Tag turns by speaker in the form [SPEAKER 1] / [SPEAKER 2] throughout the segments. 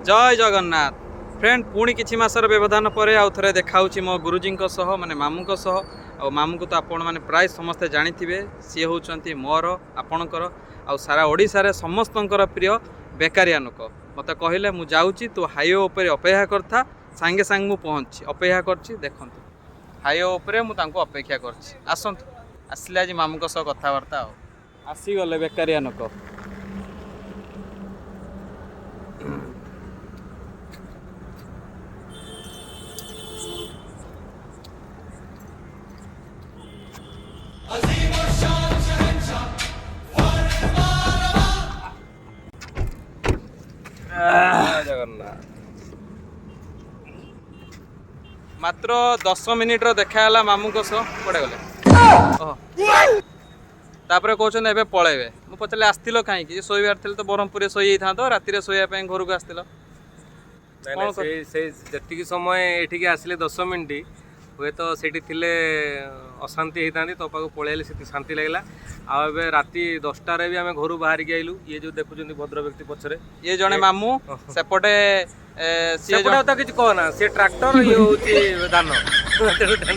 [SPEAKER 1] जय जगन्नाथ फ्रेंड पुणी किछि मासर व्यवधान पर आउ थे देखा मो गुरुजी माने मामू आ मामू को तो आपण मैंने प्राय समस्ते जानी सी होती मोर आपणकर आ सारा ओडिशा रे समस्तंकर प्रिय बेकारिया लोक मत कहले मु जाऊँगी तू हाईवे उपर अपेक्षा करता सांगे सांग मु पहुँची अपेक्षा करछि देखंतु हाईवे उपर मु तांको अपेक्षा करछि आसंतु आसिले आज मामू सह कथबार्ता आसीगले बेकारिया लोक मात्र 10 मिनिट देखाला मामू कड़े गले तापर कहते हैं पलैबे मु पचारे आसतिल कहीं शोबार थे तो ब्रह्मपुर शोई था राति शोया घर को आसतिल
[SPEAKER 2] जी समय ये आसिले 10 मिनिट हुए तो सेठी थिले अशांति होता तो पाक पलैली से शांति लगला आबे राति 10टार भी आम घर बाहर के आइलु ये जो देखुं भद्र व्यक्ति पछरे ये
[SPEAKER 1] जड़े मामू सेपटे
[SPEAKER 2] तो किसी कहना सी ट्रैक्टर ये हूँ धान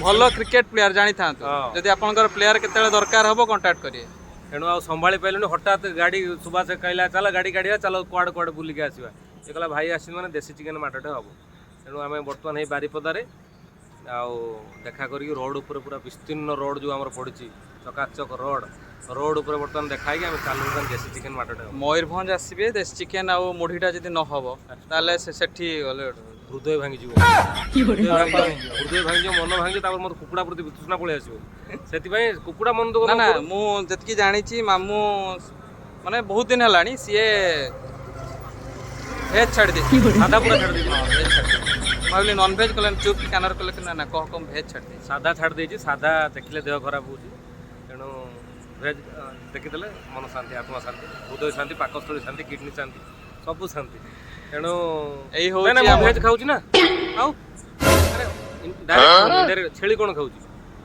[SPEAKER 1] भल क्रिकेट प्लेयर जानी था जदि आपनकर प्लेयर केते दरकार हम कांटेक्ट करिए
[SPEAKER 2] तेणु आ संभाली पाइलुनि हठात गाड़ी सुभाष कहला चल गाड़ी गाड़ी चल कुआड़े कुआड़े बुलिक आसवा ये कहला भाई आस मैंने देसी चिकेन माटटे हम तेणु आम बर्तमान ये बारिपदारे आउ देखा करी रोड ऊपर पूरा विस्तीर्ण रोड जो आम पड़ी चकाचक रोड ऊपर बर्तमान देखा आम चालू देसी चिकेन माटटे
[SPEAKER 1] मयूरभंज आसबे देसी चिकेन आउ मुढ़ीटा जदि न हम ताले सेठी गले
[SPEAKER 2] हृदय भांगी हृदय भांगी मन भांगी मत कुकुड़ा प्रति वितृष्णा पलि आसो कुकुड़ा मन दुख
[SPEAKER 1] ना मुझे जानी मामू माने बहुत दिन है सी भेज छाड़ दी
[SPEAKER 2] सादा पूरा छाड़ दी
[SPEAKER 1] भाई नॉन भेज कले चुप कैनर कले ना कह कम भेज छाड़ दी
[SPEAKER 2] सादा छाड़ दी सादा देखिले देह खराब हो तेणु भेज देखीदे मन शांति आत्मा शांति हृदय शांति पाकस्थली शांति किडनी शांति सब शांति तेणु भेज खाऊँ ना आउ छेली कौन खाऊँ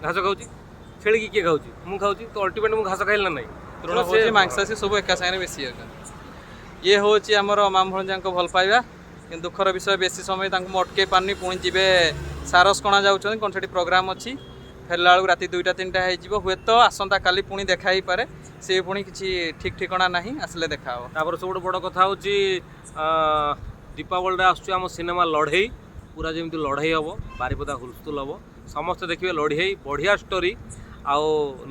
[SPEAKER 2] घास खाऊँ छेली की किए खाऊँ मुझे खाऊँ तो अल्टीमेट मुझे घास खाइल ना नहीं
[SPEAKER 1] तृण मांसासी सब एका सागे बेसी ये हूँ आमर मामू भणजा भल पाइबा कि दुखर विषय बेसी समय अटके पारनी पुणी जी सारस कणा जाऊँ कौन से प्रोग्राम अच्छी फेरला बेलू राति 2टा 3टा हो हुए तो आसंता काली पुणी देखा ही पारे से पुणी किसी ठीक ठिकाना ना आसले देखा
[SPEAKER 2] तापर सब बड़ कथा हूँ दीपावली आम सिनेमा लड़ई पूरा जमी लड़ई हम बारिपदा हुलस्थुल हम समस्ते देखिए लड़ई बढ़िया स्टोरी आउ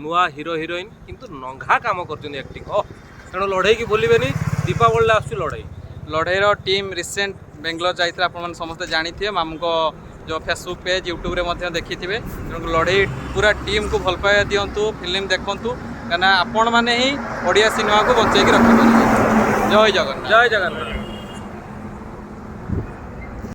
[SPEAKER 2] नुआ हीरो हिरोइन किंतु नंघा काम कर एक्टिंग तेणु लड़ई की भूलें दीपावली आसू लड़ई
[SPEAKER 1] लड़ईर टीम रिसेंट बेंगलोर जाइए आप समस्ते जानी थे मामू को जो फेसबुक पेज यूट्यूब रे देखी थे लड़ई पूरा टीम को भल पाइबा दिंतु फिल्म देखूँ कहीं आपण मैंने ही ओडिया सिनेमा को बचेगी रखिपारे जय जगन्नाथ।
[SPEAKER 2] जय जगन्नाथ।